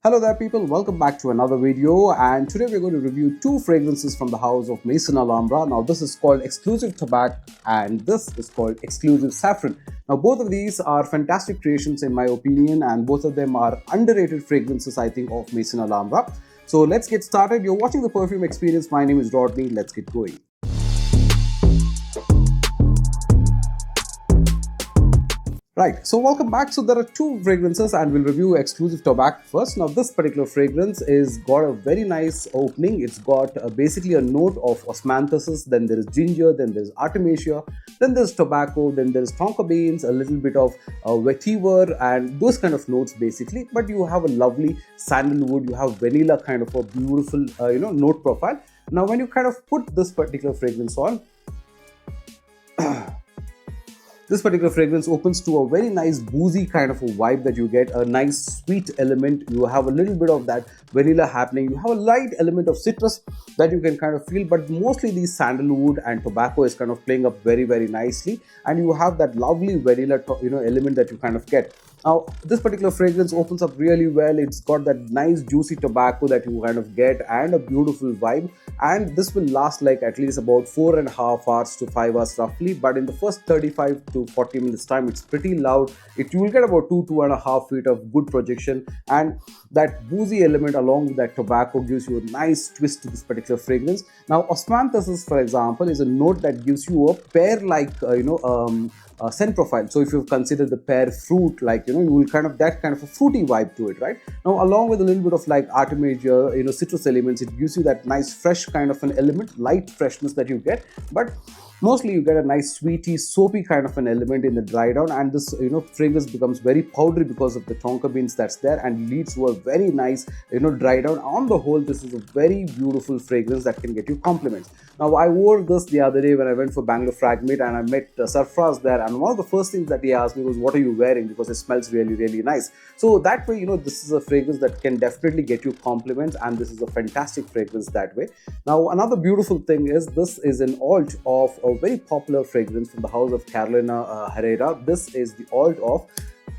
Hello there people, welcome back to another video, and today we're going to review two fragrances from the house of Maison Alhambra. Now this is called Exclusif Tabac and this is called Exclusif Saffron. Now both of these are fantastic creations in my opinion, and both of them are underrated fragrances I think of Maison Alhambra. So let's get started. You're watching the Perfume Experience. My name is Rodney. Let's get going. Right, so welcome back. So there are two fragrances and we'll review Exclusif Tabac first. Now this particular fragrance is got a very nice opening. It's got basically a note of osmanthus, then there is ginger, then there's artemisia, then there's tobacco, then there's tonka beans, a little bit of vetiver and those kind of notes basically. But you have a lovely sandalwood, you have vanilla kind of a beautiful note profile. Now when you kind of put this particular fragrance on, this particular fragrance opens to a very nice boozy kind of a vibe that you get, a nice sweet element. You have a little bit of that vanilla happening. You have a light element of citrus that you can kind of feel, but mostly the sandalwood and tobacco is kind of playing up very, very nicely. And you have that lovely vanilla, element that you kind of get. Now, this particular fragrance opens up really well. It's got that nice juicy tobacco that you kind of get and a beautiful vibe. And this will last like at least about 4.5 hours to 5 hours roughly. But in the first 35 to 40 minutes time, it's pretty loud. You will get about 2.5 feet of good projection. And that boozy element along with that tobacco gives you a nice twist to this particular fragrance. Now, osmanthus, for example, is a note that gives you a pear-like, scent profile. So if you consider the pear fruit, like you will kind of that kind of a fruity vibe to it, right? Now along with a little bit of like artemisia, citrus elements, it gives you that nice fresh kind of an element, light freshness that you get, but mostly you get a nice sweety, soapy kind of an element in the dry down, and this fragrance becomes very powdery because of the tonka beans that's there and leads to a very nice dry down. On the whole, this is a very beautiful fragrance that can get you compliments. Now I wore this the other day when I went for Bangalore Frag Meet and I met Sarfraz there, and one of the first things that he asked me was, what are you wearing, because it smells really, really nice. So that way, this is a fragrance that can definitely get you compliments, and this is a fantastic fragrance that way. Now another beautiful thing is this is an alt of a very popular fragrance from the house of Carolina Herrera. This is the alt of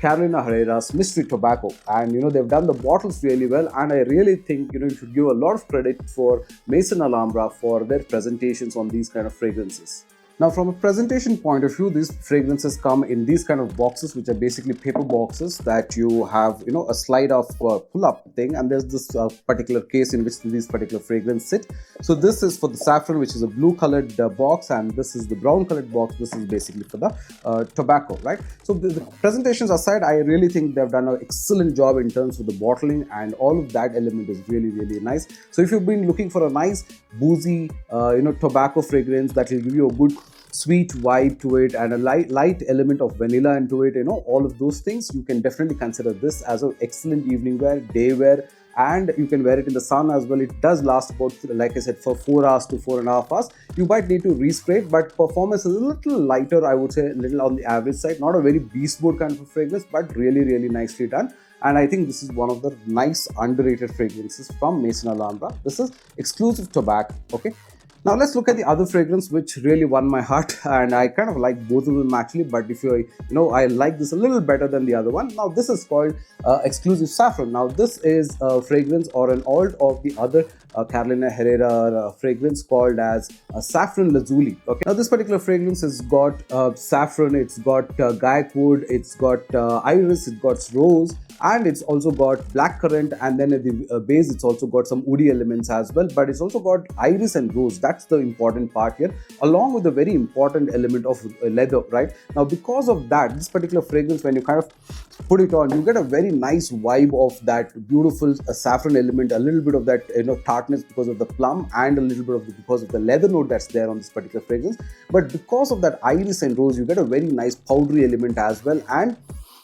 Carolina Herrera's Mystery Tobacco, and they've done the bottles really well, and I really think you should give a lot of credit for Maison Alhambra for their presentations on these kind of fragrances. Now from a presentation point of view, these fragrances come in these kind of boxes, which are basically paper boxes that you have a slide of pull-up thing, and there's this particular case in which these particular fragrances sit. So this is for the saffron, which is a blue colored box, and this is the brown colored box. This is basically for the tobacco, right? So the presentations aside, I really think they've done an excellent job in terms of the bottling, and all of that element is really, really nice. So if you've been looking for a nice boozy tobacco fragrance that will give you a good sweet vibe to it and a light element of vanilla into it, all of those things, you can definitely consider this as an excellent evening wear, day wear, and you can wear it in the sun as well. It does last about, like I said, for 4 hours to 4.5 hours. You might need to respray it, but performance is a little lighter, I would say, a little on the average side. Not a very beast mode kind of a fragrance, but really, really nicely done. And I think this is one of the nice underrated fragrances from Maison Alhambra. This is Exclusif Tabac, okay? Now let's look at the other fragrance which really won my heart, and I kind of like both of them actually, but if I like this a little better than the other one. Now this is called Exclusif Saffron. Now this is a fragrance or an alt of the other Carolina Herrera fragrance called as Safforn Lazuli. Okay. Now this particular fragrance has got saffron, it's got guaiac wood, it's got iris, it's got rose, and it's also got blackcurrant, and then at the base it's also got some woody elements as well, but it's also got iris and rose. That's the important part here, along with a very important element of leather, right? Now because of that, this particular fragrance, when you kind of put it on, you get a very nice vibe of that beautiful saffron element, a little bit of that tartness because of the plum, and a little bit of because of the leather note that's there on this particular fragrance. But because of that iris and rose, you get a very nice powdery element as well, and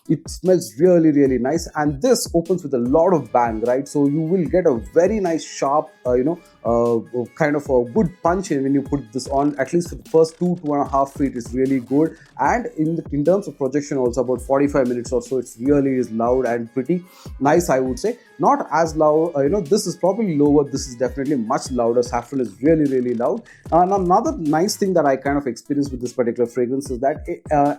it smells really, really nice, and this opens with a lot of bang, right? So you will get a very nice sharp kind of a good punch in when you put this on. At least for the first 2.5 feet is really good, and in terms of projection also about 45 minutes or so, it's really is loud and pretty nice, I would say. Not as loud, this is probably lower, this is definitely much louder. Saffron is really, really loud. And another nice thing that I kind of experienced with this particular fragrance is that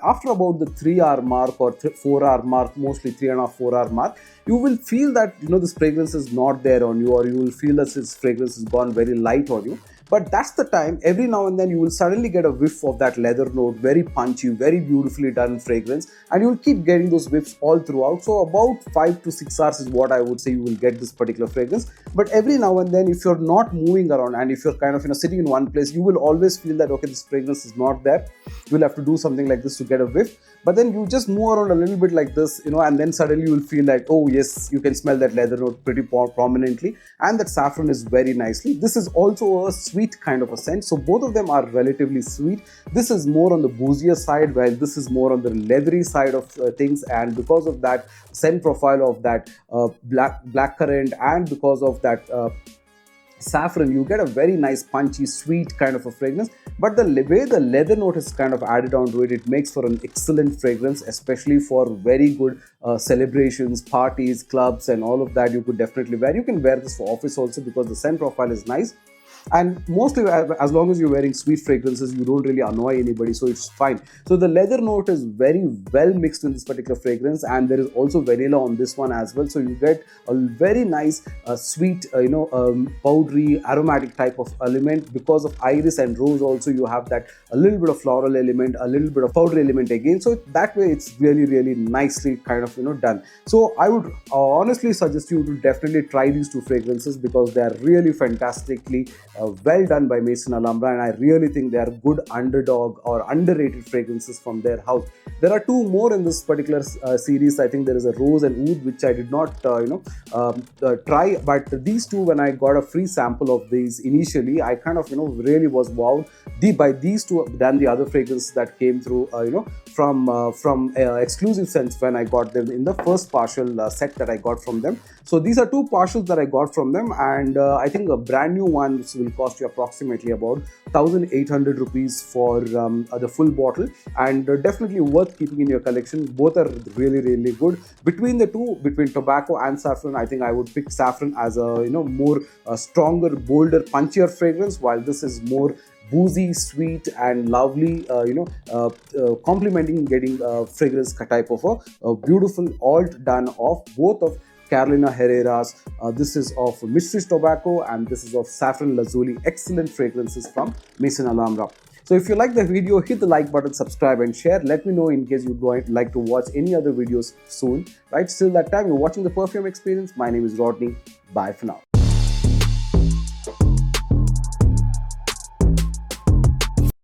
after about the 3-hour mark or 4-hour mark, mostly 3.5-4 hour mark, you will feel that this fragrance is not there on you, or you will feel that this fragrance has gone very light on you. But that's the time, every now and then you will suddenly get a whiff of that leather note, very punchy, very beautifully done fragrance, and you will keep getting those whiffs all throughout. So about 5 to 6 hours is what I would say you will get this particular fragrance. But every now and then, if you're not moving around and if you're kind of sitting in one place, you will always feel that okay, this fragrance is not there. You'll have to do something like this to get a whiff. But then you just move around a little bit like this, and then suddenly you will feel like, oh yes, you can smell that leather note pretty prominently, and that saffron is very nicely. This is also a sweet kind of a scent, so both of them are relatively sweet. This is more on the boozier side, while this is more on the leathery side of things, and because of that scent profile of that blackcurrant, and because of that saffron, you get a very nice punchy sweet kind of a fragrance. But the way the leather note is kind of added onto it, it makes for an excellent fragrance, especially for very good celebrations, parties, clubs, and all of that. You could definitely wear. You can wear this for office also, because the scent profile is nice. And mostly, as long as you're wearing sweet fragrances, you don't really annoy anybody, so it's fine. So the leather note is very well mixed in this particular fragrance, and there is also vanilla on this one as well. So you get a very nice sweet, powdery, aromatic type of element. Because of iris and rose also, you have that a little bit of floral element, a little bit of powdery element again. So that way, it's really, really nicely kind of done. So I would honestly suggest you to definitely try these two fragrances, because they are really fantastically well done by Maison Alhambra, and I really think they are good underdog or underrated fragrances from their house. There are two more in this particular series. I think there is a rose and oud, which I did not try, but these two, when I got a free sample of these initially, I kind of really was wowed by these two than the other fragrances that came through from Exclusif scents when I got them in the first partial set that I got from them. So these are two partials that I got from them, and I think a brand new one will cost you approximately about 1,800 rupees for the full bottle, and definitely worth keeping in your collection. Both are really, really good. Between the two, between tobacco and saffron, I think I would pick saffron as a more stronger, bolder, punchier fragrance, while this is more boozy, sweet, and lovely, complementing, getting fragrance type of a beautiful alt done of both of Carolina Herrera's. This is of Exclusif Tobacco, and this is of Safforn Lazuli. Excellent fragrances from Maison Alhambra. So if you like the video, hit the like button, subscribe, and share. Let me know in case you'd like to watch any other videos soon. Right? Till that time, you're watching the Perfume Experience. My name is Rodney. Bye for now.